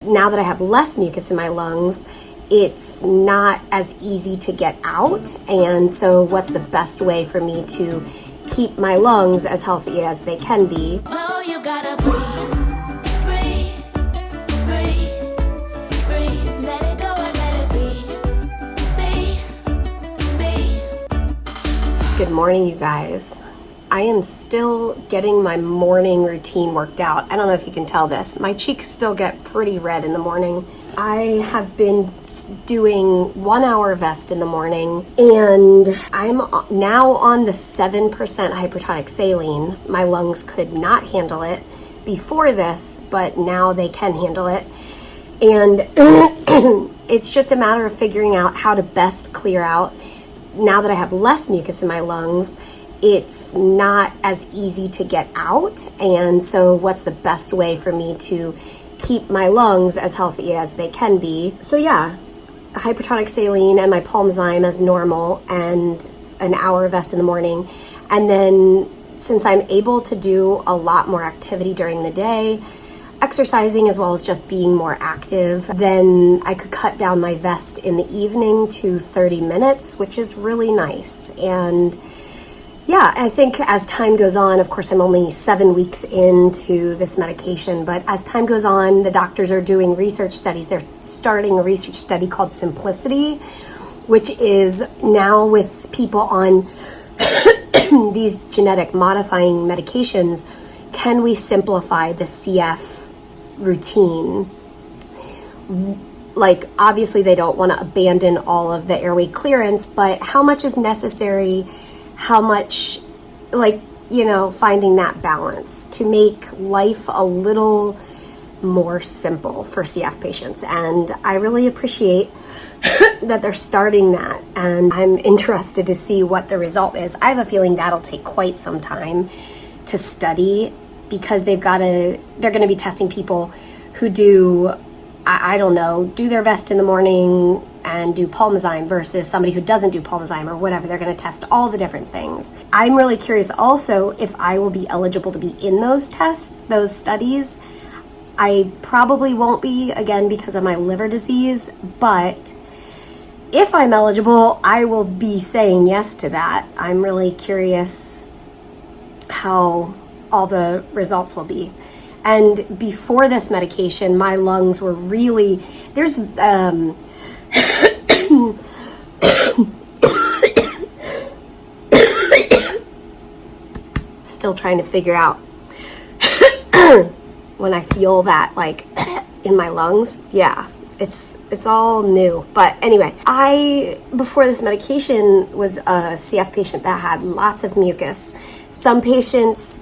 now that I have less mucus in my lungs, it's not as easy to get out. And so what's the best way for me to keep my lungs as healthy as they can be? Oh, you gotta breathe, breathe, breathe, breathe. Let it go and let it be. Good morning, you guys. I am still getting my morning routine worked out. I don't know if you can tell this. My cheeks still get pretty red in the morning. I have been doing 1 hour vest in the morning, and I'm now on the 7% hypertonic saline. My lungs could not handle it before this, but now they can handle it. And it's just a matter of figuring out how to best clear out. Now that I have less mucus in my lungs, it's not as easy to get out. And so what's the best way for me to keep my lungs as healthy as they can be? So yeah, hypertonic saline and my Pulmozyme as normal, and an hour vest in the morning. And then since I'm able to do a lot more activity during the day, exercising as well as just being more active, then I could cut down my vest in the evening to 30 minutes, which is really nice. And yeah, I think as time goes on, of course, I'm only 7 weeks into this medication, but as time goes on, the doctors are doing research studies. They're starting a research study called Simplicity, which is now with people on these genetic modifying medications. Can we simplify the CF routine? Like, obviously, they don't want to abandon all of the airway clearance, but how much is necessary? How much, finding that balance to make life a little more simple for CF patients. And I really appreciate that they're starting that, and I'm interested to see what the result is. I have a feeling that'll take quite some time to study, because they're going to be testing people who do, do their vest in the morning and do Pulmozyme versus somebody who doesn't do Pulmozyme or whatever. They're going to test all the different things. I'm really curious also if I will be eligible to be in those tests, those studies. I probably won't be, again, because of my liver disease, but if I'm eligible, I will be saying yes to that. I'm really curious how all the results will be. And before this medication, my lungs were really, still trying to figure out when I feel that in my lungs. Yeah, it's all new. But anyway, before this medication was a CF patient that had lots of mucus. Some patients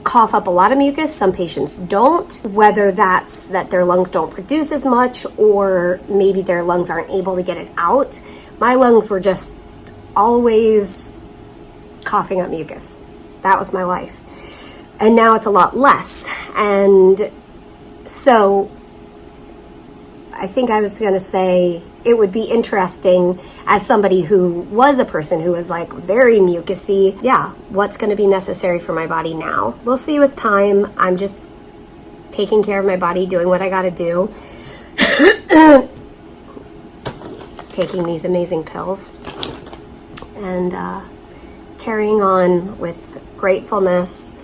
cough up a lot of mucus, some patients don't, whether that's that their lungs don't produce as much or maybe their lungs aren't able to get it out. My lungs were just always coughing up mucus. That was my life. And now it's a lot less. And so I think I was going to say it would be interesting as somebody who was a person who was very mucusy. Yeah, what's going to be necessary for my body now? We'll see with time. I'm just taking care of my body, doing what I got to do. Taking these amazing pills and carrying on with gratefulness.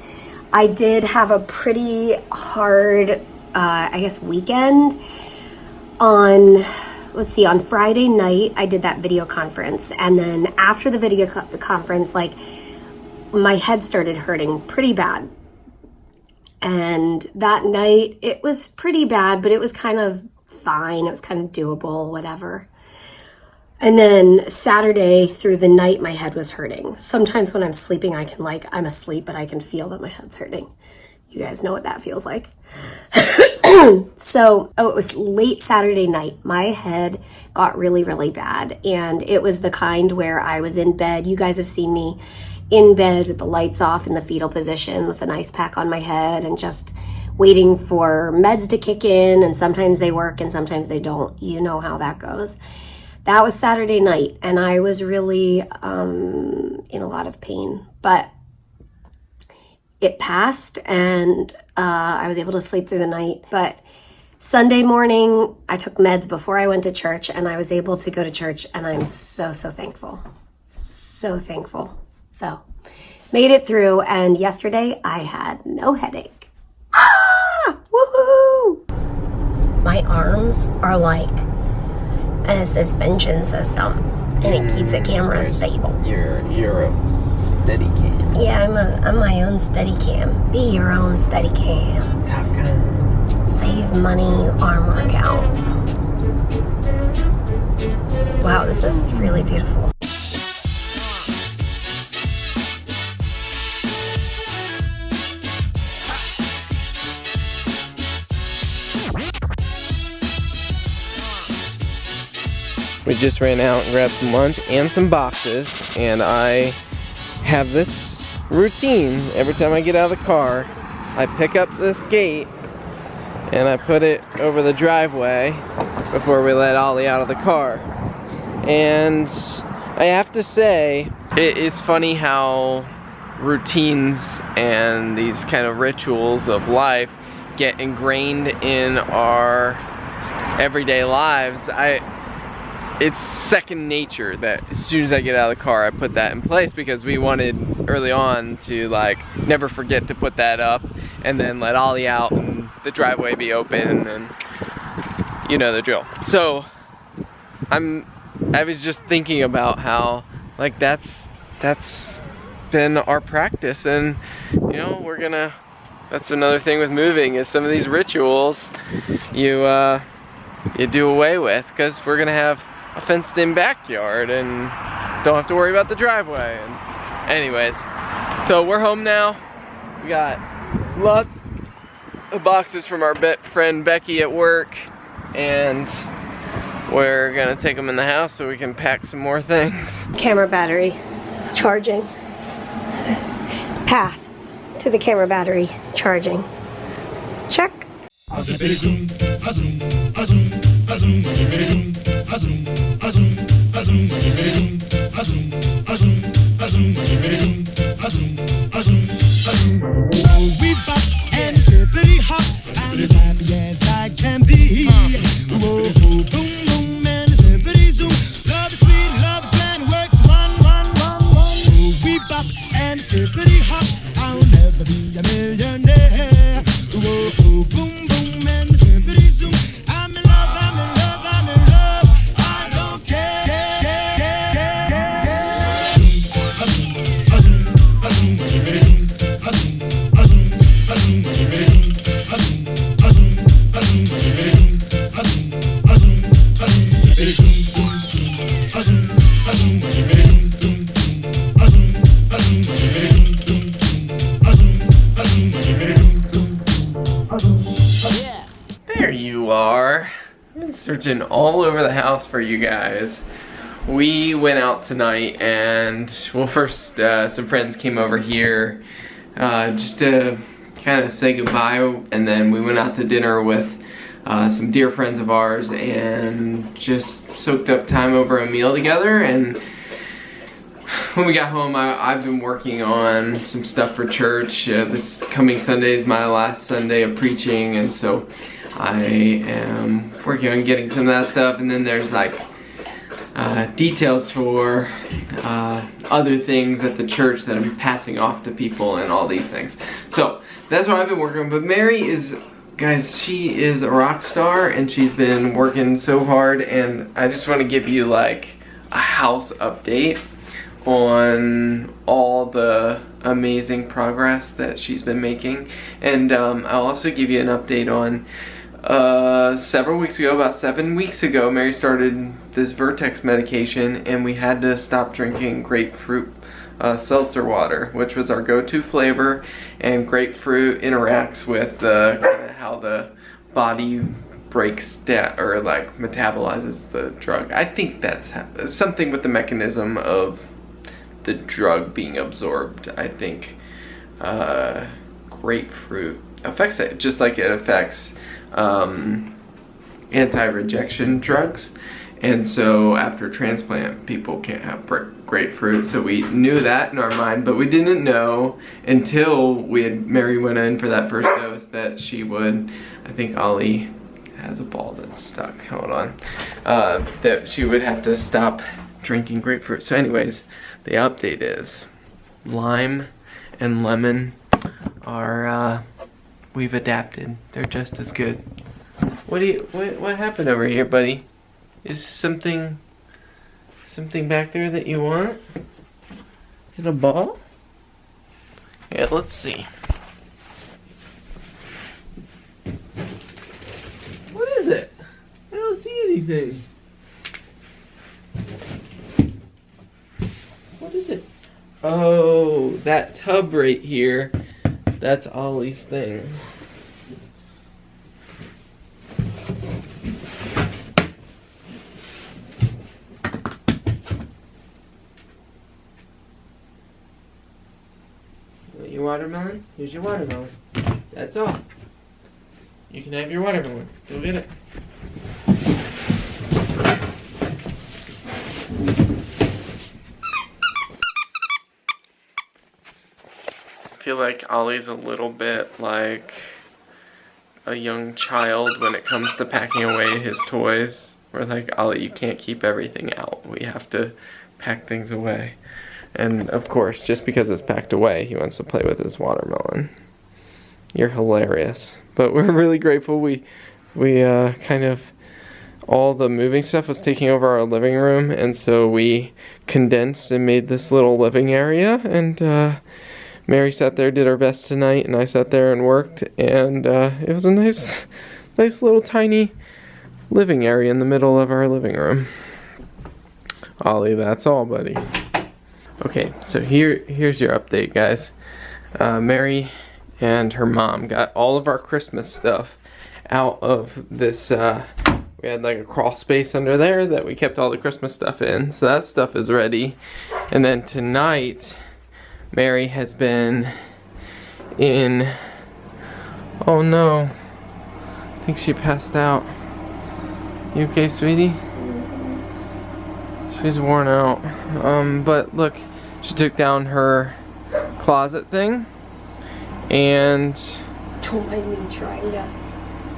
I did have a pretty hard, weekend. On Friday night, I did that video conference. And then after the video conference, my head started hurting pretty bad. And that night, it was pretty bad, but it was kind of fine. It was kind of doable, whatever. And then Saturday through the night, my head was hurting. Sometimes when I'm sleeping, I'm asleep, but I can feel that my head's hurting. You guys know what that feels like. So, it was late Saturday night. My head got really, really bad. And it was the kind where I was in bed. You guys have seen me in bed with the lights off in the fetal position with an ice pack on my head and just waiting for meds to kick in. And sometimes they work and sometimes they don't. You know how that goes. That was Saturday night. And I was really in a lot of pain. But it passed and I was able to sleep through the night. But Sunday morning, I took meds before I went to church, and I was able to go to church, and I'm so thankful. So thankful. So, made it through, and yesterday I had no headache. Ah! Woohoo! My arms are like a suspension system, and it keeps the camera stable. You're a steady cam. Yeah, I'm my own steady cam. Be your own steady cam. Top Gun. Save money, arm workout. Wow, this is really beautiful. We just ran out and grabbed some lunch and some boxes, and I have this routine. Every time I get out of the car, I pick up this gate and I put it over the driveway before we let Ollie out of the car. And I have to say, it is funny how routines and these kind of rituals of life get ingrained in our everyday lives. It's second nature that as soon as I get out of the car, I put that in place, because we wanted early on to like never forget to put that up and then let Ollie out and the driveway be open, and you know the drill. So I was just thinking about how like that's been our practice, and you know that's another thing with moving, is some of these rituals you do away with, because we're gonna have a fenced-in backyard and don't have to worry about the driveway. And anyways, so we're home now. We got lots of boxes from our friend Becky at work, and we're gonna take them in the house so we can pack some more things. Camera battery charging. Path to the camera battery charging. Check. We bop and hippity hop, I'm as happy as I can be. Whoa, boom, boom, and hippity zoom. Love is sweet, love is grand, works one. We bop and hippity hop, I'll never be a millionaire. Whoa, boom, boom, and hippity zoom. I'm in love, I don't care. There you are. I've been searching all over the house for you guys. We went out tonight, and well, first some friends came over here just to kind of say goodbye, and then we went out to dinner with some dear friends of ours and just soaked up time over a meal together. And when we got home, I've been working on some stuff for church. This coming Sunday is my last Sunday of preaching, and so I am working on getting some of that stuff. And then there's like details for other things at the church that I'm passing off to people and all these things. So that's what I've been working on. But Mary is, guys, she is a rock star, and she's been working so hard, and I just want to give you like a house update on all the amazing progress that she's been making. And I'll also give you an update on several weeks ago, about 7 weeks ago, Mary started this Vertex medication, and we had to stop drinking grapefruit seltzer water, which was our go-to flavor. And grapefruit interacts with how the body breaks down or like metabolizes the drug. I think that's something with the mechanism of the drug being absorbed. I think grapefruit affects it just like it affects anti-rejection drugs. And so after transplant, people can't have grapefruit. So we knew that in our mind, but we didn't know until Mary went in for that first dose that she would. I think Ollie has a ball that's stuck. Hold on. That she would have to stop drinking grapefruit. So anyways, the update is lime and lemon are we've adapted. They're just as good. What happened over here, buddy? Is something back there that you want? Is it a ball? Yeah, let's see. What is it? I don't see anything. What is it? Oh, that tub right here. That's Ollie's things. Want your watermelon? Here's your watermelon. That's all. You can have your watermelon. Go get it. I feel like Ollie's a little bit like a young child when it comes to packing away his toys. We're like, Ollie, you can't keep everything out. We have to pack things away. And of course, just because it's packed away, he wants to play with his watermelon. You're hilarious. But we're really grateful. We kind of, all the moving stuff was taking over our living room, and so we condensed and made this little living area, and Mary sat there, did her best tonight, and I sat there and worked, and it was a nice little tiny living area in the middle of our living room. Ollie, that's all, buddy. Okay, so here's your update, guys. Mary and her mom got all of our Christmas stuff out of this, we had like a crawl space under there that we kept all the Christmas stuff in, so that stuff is ready. And then tonight, Mary has been in, oh no, I think she passed out. You okay, sweetie? She's worn out. But look, she took down her closet thing, and Don't mind me trying to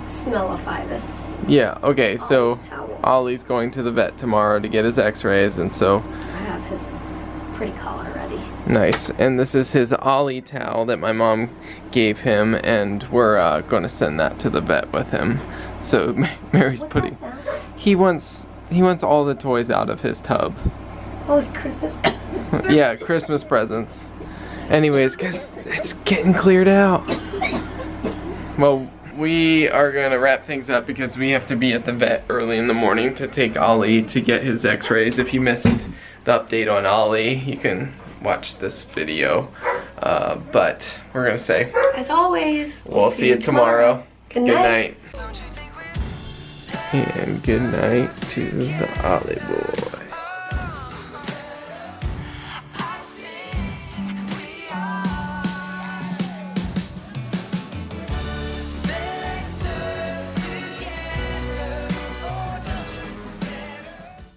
smellify this. yeah, okay, so Ollie's towel. Ollie's going to the vet tomorrow to get his x-rays, and so I have his pretty collar ready. nice. And this is his Ollie towel that my mom gave him, and we're going to send that to the vet with him. So Mary's What's putting, that sound? he wants all the toys out of his tub. Oh, it's Christmas. Yeah, Christmas presents. Anyways, guys, it's getting cleared out. Well, we are gonna wrap things up because we have to be at the vet early in the morning to take Ollie to get his x-rays. If you missed the update on Ollie, you can watch this video. But we're gonna say, As always, we'll see you tomorrow. Good night. And good night to the Ollie boy.